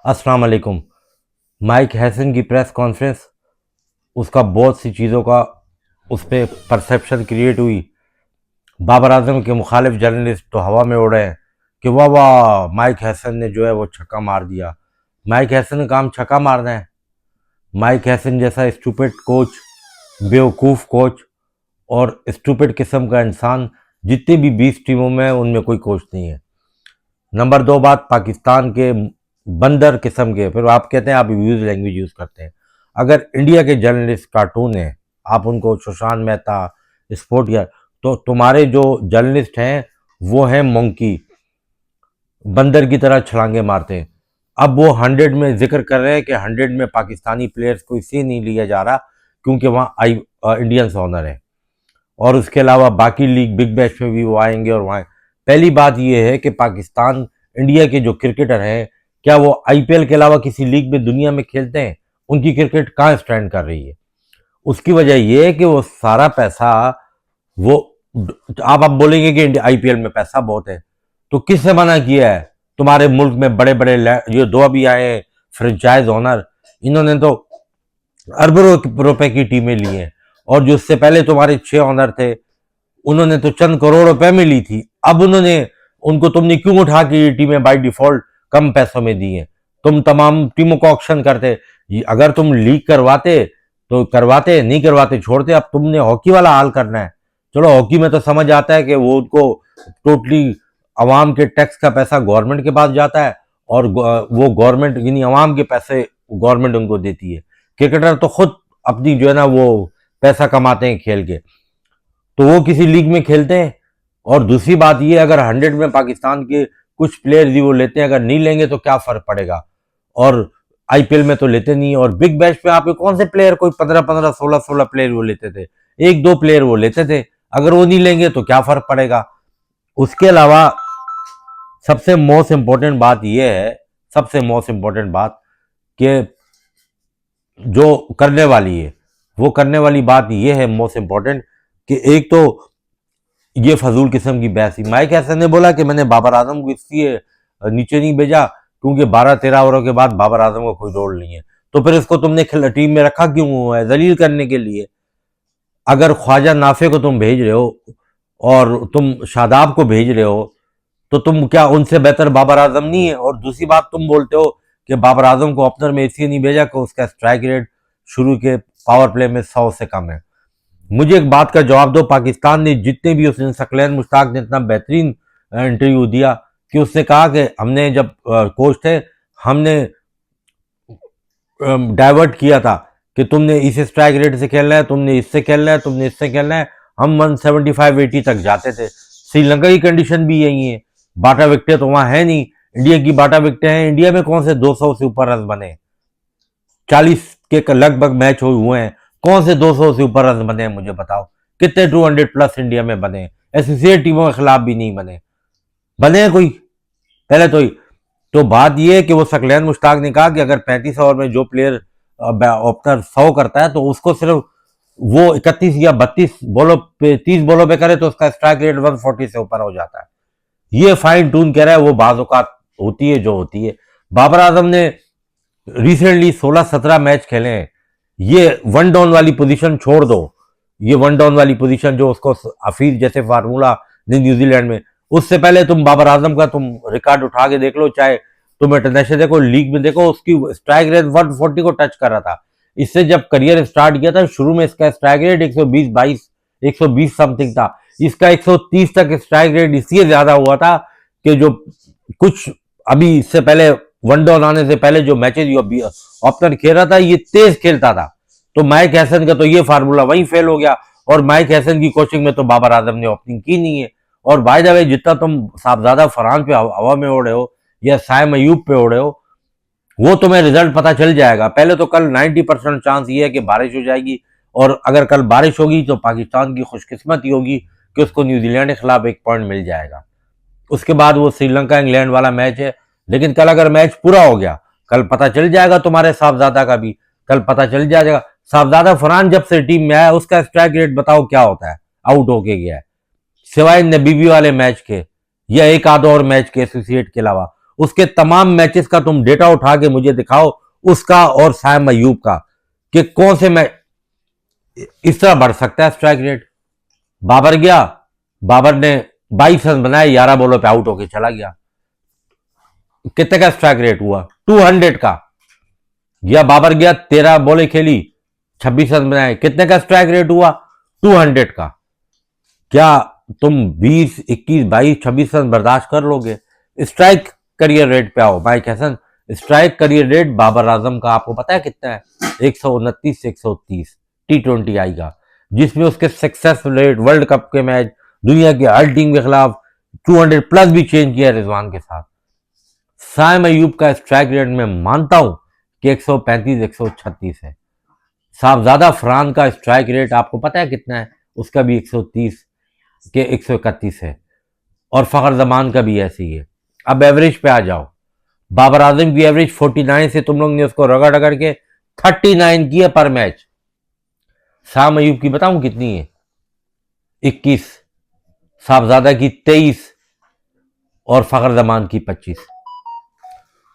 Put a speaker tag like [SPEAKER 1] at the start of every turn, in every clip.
[SPEAKER 1] अस्सलाम वालेकुम। Mic Hesson की प्रेस कॉन्फ्रेंस, उसका बहुत सी चीज़ों का उस पर परसेप्शन क्रिएट हुई। बाबर आजम के मुखालिफ जर्नलिस्ट तो हवा में उड़े हैं कि वाह वाह, माइक हैसन ने जो है वो छक्का मार दिया। माइक हैसन का काम छक्का मारना है? माइक हैसन जैसा स्टूपिड कोच, बेवकूफ़ कोच और स्टूपिड किस्म का इंसान जितनी भी 20 टीमों में, उनमें कोई कोच नहीं है। नंबर दो बात, पाकिस्तान के बंदर किस्म के, फिर आप कहते हैं आप यूज लैंग्वेज यूज़ करते हैं। अगर इंडिया के जर्नलिस्ट कार्टून हैं, आप उनको सुशांत मेहता, स्पोर्ट या, तो तुम्हारे जो जर्नलिस्ट हैं वो हैं मंकी, बंदर की तरह छलांगे मारते हैं। अब वो 100 में जिक्र कर रहे हैं कि 100 में पाकिस्तानी प्लेयर्स को इसलिए नहीं लिया जा रहा क्योंकि वहाँ इंडियंस ऑनर है, और उसके अलावा बाकी लीग बिग बैश में भी वो आएंगे और वहाँ। पहली बात ये है कि पाकिस्तान, इंडिया के जो क्रिकेटर हैं, क्या वो आईपीएल के अलावा किसी लीग में दुनिया में खेलते हैं? उनकी क्रिकेट कहाँ स्टैंड कर रही है? उसकी वजह ये है कि वो सारा पैसा, वो, आप बोलेंगे कि आईपीएल में पैसा बहुत है, तो किसने मना किया है? तुम्हारे मुल्क में बड़े बड़े ये दो अभी आए फ्रेंचाइज ओनर, इन्होंने तो अरबों रुपए की टीमें ली हैं, और जो उससे पहले तुम्हारे 6 ऑनर थे, उन्होंने तो चंद करोड़ रुपए में ली थी। अब उन्होंने, उनको तुमने क्यों उठा के ये टीमें बाय डिफॉल्ट कम पैसों में दी हैं? तुम तमाम टीमों को ऑक्शन करते, अगर तुम लीग करवाते तो करवाते, नहीं करवाते छोड़ते। अब तुमने हॉकी वाला हाल करना है। चलो हॉकी में तो समझ आता है कि वो उनको टोटली अवाम के टैक्स का पैसा गवर्नमेंट के पास जाता है, और वो गवर्नमेंट, यानी अवाम के पैसे गवर्नमेंट उनको देती है। क्रिकेटर तो खुद अपनी जो है ना वो पैसा कमाते हैं खेल के, तो वो किसी लीग में खेलते हैं। और दूसरी बात ये, अगर 100 में पाकिस्तान के कुछ प्लेयर ही वो लेते हैं, अगर नहीं लेंगे तो क्या फर्क पड़ेगा? और आईपीएल में तो लेते नहीं, और बिग बैश में आपके कौन से प्लेयर, कोई 15-15, 16-16 प्लेयर वो लेते थे, एक दो प्लेयर वो लेते थे। अगर वो नहीं लेंगे तो क्या फर्क पड़ेगा? उसके अलावा सबसे मोस्ट इंपॉर्टेंट बात यह है, सबसे मोस्ट इंपॉर्टेंट बात, कि जो करने वाली है, वो करने वाली बात यह है मोस्ट इंपॉर्टेंट, कि एक तो ये फजूल किस्म की बहस थी। माइक हैसन ने बोला कि मैंने बाबर आजम को इसलिए नीचे नहीं भेजा क्योंकि 12-13 ओवरों के बाद बाबर आजम का कोई रोल नहीं है। तो फिर इसको तुमने टीम में रखा क्यों हुआ है? जलील करने के लिए। अगर ख्वाजा नाफे को तुम भेज रहे हो और तुम शादाब को भेज रहे हो, तो तुम क्या उनसे बेहतर बाबर आजम नहीं है? और दूसरी बात, तुम बोलते हो कि बाबर आजम को ओपनर में इसलिए नहीं भेजा कि उसका स्ट्राइक रेट शुरू के पावर प्ले में 100 से कम है। मुझे एक बात का जवाब दो, पाकिस्तान ने जितने भी, उसने सकलैन मुश्ताक ने इतना बेहतरीन इंटरव्यू दिया कि उसने कहा कि हमने जब कोच थे, हमने डाइवर्ट किया था कि तुमने इस स्ट्राइक रेट से खेलना है, तुमने इससे खेलना है, तुमने इससे खेलना है। हम 175-80 तक जाते थे। श्रीलंका की कंडीशन भी यही है। बाटा विकेटें तो वहां है नहीं, इंडिया की बाटा विकेटें हैं। इंडिया में कौन से 200 से ऊपर रन बने? 40 के लगभग मैच हुए हैं, कौन से 200 से ऊपर रन बने हैं मुझे बताओ? कितने 200 प्लस इंडिया में बने? एसोसिएट टीमों के खिलाफ भी नहीं बने। बने हैं कोई? पहले तो बात यह है कि वो सकलैन मुश्ताक ने कहा कि अगर 35 ओवर में जो प्लेयर ओपनर 100 करता है तो उसको सिर्फ वो 31 या 32 बॉलों पे, 30 बॉलों पे करे तो उसका स्ट्राइक रेट 140 से ऊपर हो जाता है। ये फाइन टून कह रहा है, वो बाज़-औक़ात होती है जो होती है। बाबर आजम ने रिसेंटली 16-17 मैच खेले हैं। ये वन डाउन वाली पोजीशन छोड़ दो, ये वन डाउन वाली पोजीशन जो उसको हफीज जैसे फार्मूला ने न्यूजीलैंड में, उससे पहले तुम बाबर आजम का तुम रिकॉर्ड उठा के देख लो, चाहे तुम इंटरनेशनल देखो, लीग में देखो, उसकी स्ट्राइक रेट 140 को टच कर रहा था। इससे जब करियर स्टार्ट किया था, शुरू में इसका स्ट्राइक रेट 120 समथिंग था। इसका 130 तक स्ट्राइक रेट इसलिए ज्यादा हुआ था कि जो कुछ अभी इससे पहले वन डाउन आने से पहले जो मैचेस ओपनर खेल रहा था, ये तेज खेलता था। तो माइक हैसन का तो ये फार्मूला वहीं फेल हो गया, और माइक हैसन की कोचिंग में तो बाबर आजम ने ओपनिंग की नहीं है। और बाय द वे, जितना तुम साहबजादा फरहान पे हवा में उड़ रहे हो या साइम अयूब पे उड़ रहे हो, वो तुम्हें रिजल्ट पता चल जाएगा। पहले तो कल 90% चांस ये है कि बारिश हो जाएगी, और अगर कल बारिश होगी तो पाकिस्तान की खुशकिस्मती होगी कि उसको न्यूजीलैंड के खिलाफ 1 पॉइंट मिल जाएगा। उसके बाद वो श्रीलंका इंग्लैंड वाला मैच है। लेकिन कल अगर मैच पूरा हो गया, कल पता चल जाएगा तुम्हारे साहबजादा का भी, कल पता चल जाएगा। साहबजादा फरहान जब से टीम में आया, उसका स्ट्राइक रेट बताओ क्या होता है आउट होके गया है, सिवाय नबीबी वाले मैच के या एक आध और मैच के एसोसिएट के अलावा। उसके तमाम मैचेस का तुम डेटा उठा के मुझे दिखाओ, उसका और साइम अयूब का, कि कौन से मैच इस तरह बढ़ सकता है स्ट्राइक रेट। बाबर गया, बाबर ने 22 रन बनाए, 11 बॉलों पे आउट होके चला गया, कितने का स्ट्राइक रेट हुआ? 200 का। या बाबर गया, 13 बॉलें खेली, 26 रन बनाए, कितने का स्ट्राइक रेट हुआ? 200 का। क्या तुम 20, 21, 22, 26 रन बर्दाश्त कर लोगे? स्ट्राइक करियर रेट पे आओ Mike Hesson. Strike career rate Babar Azam का आपको पता है कितना है? 129 से 130 T20I का, जिसमें उसके सक्सेस रेट वर्ल्ड कप के मैच, दुनिया की हर टीम के खिलाफ 200 प्लस भी चेंज किया रिजवान के साथ। साइम अयूब का स्ट्राइक रेट मैं मानता हूं कि 135, 136 है। साहबजादा फरहान का स्ट्राइक रेट आपको पता है कितना है? उसका भी 130 के 131 है, और फखर जमान का भी ऐसे ही है। अब एवरेज पे आ जाओ, बाबर आजम की एवरेज 49 से तुम लोग ने उसको रगड़ रगड़ के 39 की है पर मैच। साम अयूब की बताऊं कितनी है? 21, साहबजादा की 23 और फखर जमान की 25।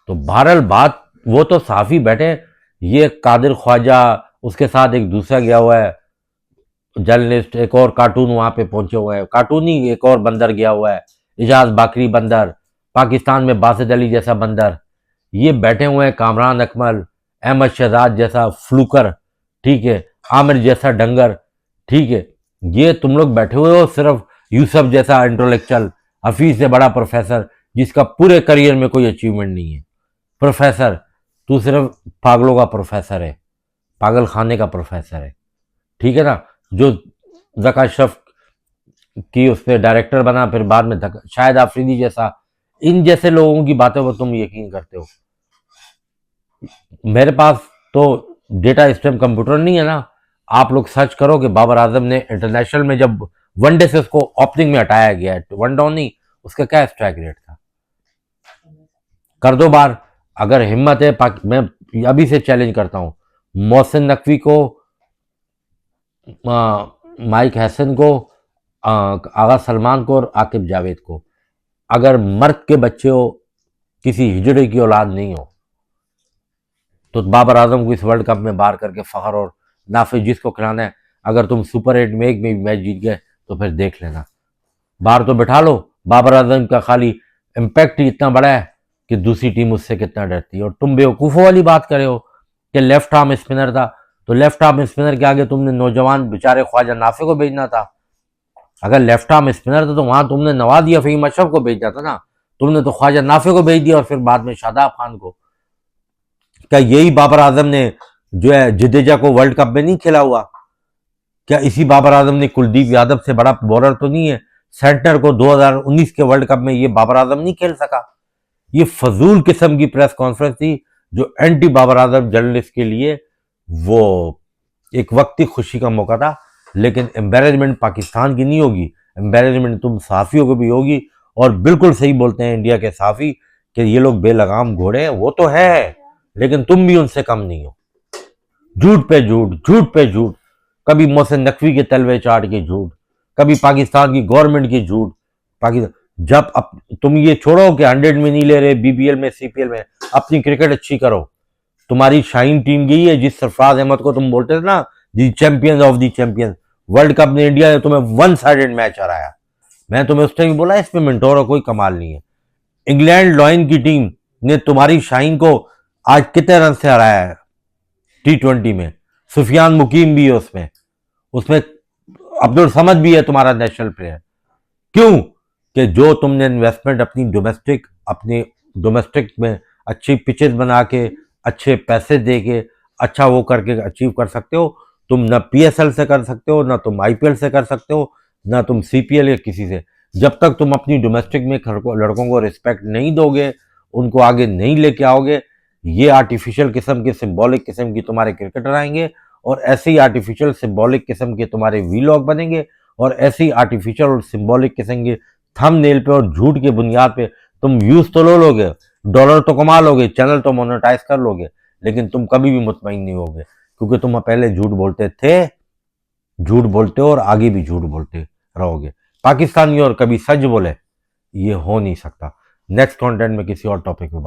[SPEAKER 1] तो बहरहाल बात, वो तो साफी बैठे, ये कादिर ख्वाजा, उसके साथ एक दूसरा गया हुआ है जर्नलिस्ट, एक और कार्टून वहां पे पहुंचे हुए हैं, कार्टून ही एक और बंदर गया हुआ है, इजाज बाकरी बंदर, पाकिस्तान में बासित अली जैसा बंदर, ये बैठे हुए हैं कामरान अकमल, अहमद शहजाद जैसा फ्लूकर, ठीक है, आमिर जैसा डंगर, ठीक है, ये तुम लोग बैठे हुए हो सिर्फ यूसुफ जैसा इंटेलेक्चुअल, हफीज से बड़ा प्रोफेसर, जिसका पूरे करियर में कोई अचीवमेंट नहीं है। प्रोफेसर, तू सिर्फ पागलों का प्रोफेसर है, पागल खाने का प्रोफेसर है, ठीक है ना? जो जका अशरफ की उस पर डायरेक्टर बना, फिर बाद में शायद आफरीदी जैसा, इन जैसे लोगों की बातों पर तुम यकीन करते हो। मेरे पास तो डेटा स्टैम कंप्यूटर नहीं है ना। आप लोग सर्च करो कि बाबर आजम ने इंटरनेशनल में जब वनडे से उसको ओपनिंग में हटाया गया है, वन डाउन नहीं, उसका क्या स्ट्राइक रेट था, कर दो बार। अगर हिम्मत है, मैं अभी से चैलेंज करता हूं, मोहसिन नकवी को, माइक हैसन को, आगा सलमान को और आकिब जावेद को, अगर मर्द के बच्चे हो, किसी हिजड़े की औलाद नहीं हो, तो बाबर आजम को इस वर्ल्ड कप में बाहर करके फखर और नाफिज जिसको खिलाना है, अगर तुम सुपर 8 में एक में मैच जीत गए तो फिर देख लेना, बाहर तो बैठा लो। बाबर आजम का खाली इम्पैक्ट ही इतना बड़ा है कि दूसरी टीम उससे कितना डरती है। और तुम बेवकूफ़ों वाली बात करे हो कि लेफ्ट आर्म स्पिनर था, तो लेफ्ट आर्म स्पिनर के आगे तुमने नौजवान बेचारे ख्वाजा नाफे को भेजना था। अगर लेफ्ट आर्म स्पिनर था तो वहां तुमने नवाज या फहीम अशरफ को भेजना था ना, तुमने तो ख्वाजा नाफे को भेज दिया और फिर बाद में शादाब खान को। क्या यही बाबर आजम ने जो है जडेजा को वर्ल्ड कप में नहीं खेला हुआ? क्या इसी बाबर आजम ने कुलदीप यादव से बड़ा बॉलर तो नहीं है, सेंटर को 2019 के वर्ल्ड कप में ये बाबर आजम नहीं खेल सका? ये फजूल किस्म की प्रेस कॉन्फ्रेंस थी जो एंटी बाबर आजम जर्नलिस्ट के लिए वो एक वक्ती खुशी का मौका था। लेकिन एम्बेरसमेंट पाकिस्तान की नहीं होगी, एम्बेरसमेंट तुम सहाफ़ियों को भी होगी। और बिल्कुल सही बोलते हैं इंडिया के सहाफ़ी कि ये लोग बेलगाम घोड़े हैं, वो तो है, लेकिन तुम भी उनसे कम नहीं हो। झूठ पे झूठ, झूठ पे झूठ, कभी मोहसिन नकवी के तलवे चाट के झूठ, कभी पाकिस्तान की गवर्नमेंट की झूठ। पाकिस्तान जब तुम ये छोड़ो कि 100 में नहीं ले रहे, बीबीएल में, सीपीएल में, अपनी क्रिकेट अच्छी करो। तुम्हारी शाइन टीम गई है, जिस सरफराज अहमद को तुम बोलते थे ना, the champions of the champions, world cup में इंडिया ने तुम्हें वन साइडेड मैच हराया। मैं तुम्हें उस टाइम बोला इसमें मिनटों कोई कमाल नहीं है। इंग्लैंड लॉयन की टीम ने तुम्हारी शाइन को आज कितने रन से हराया है T20 में? सुफियान मुकीम भी है उसमें, उसमें अब्दुल समद भी है तुम्हारा नेशनल प्लेयर। क्यों? कि जो तुमने इन्वेस्टमेंट अपनी डोमेस्टिक में अच्छी पिचेस बना के, अच्छे पैसे दे के, अच्छा वो करके अचीव कर सकते हो। तुम ना PSL से कर सकते हो, ना तुम IPL से कर सकते हो, ना तुम CPL या किसी से। जब तक तुम अपनी डोमेस्टिक में लड़कों को रिस्पेक्ट नहीं दोगे, उनको आगे नहीं लेके आओगे, ये आर्टिफिशियल किस्म के, सिंबॉलिक किस्म की तुम्हारे क्रिकेटर आएंगे, और ऐसे ही आर्टिफिशियल सिंबॉलिक किस्म के तुम्हारे वीलॉग बनेंगे, और ऐसे ही आर्टिफिशियल और सिंबॉलिक किस्म के थंबनेल पे और झूठ की बुनियाद पे तुम व्यूज तो लो लोगे, डॉलर तो कमा लोगे, चैनल तो मोनेटाइज कर लोगे, लेकिन तुम कभी भी मुतमईन नहीं होगे, क्योंकि तुम पहले झूठ बोलते थे, झूठ बोलते हो और आगे भी झूठ बोलते रहोगे। पाकिस्तानी और कभी सच बोले, ये हो नहीं सकता। नेक्स्ट कंटेंट में किसी और टॉपिक पे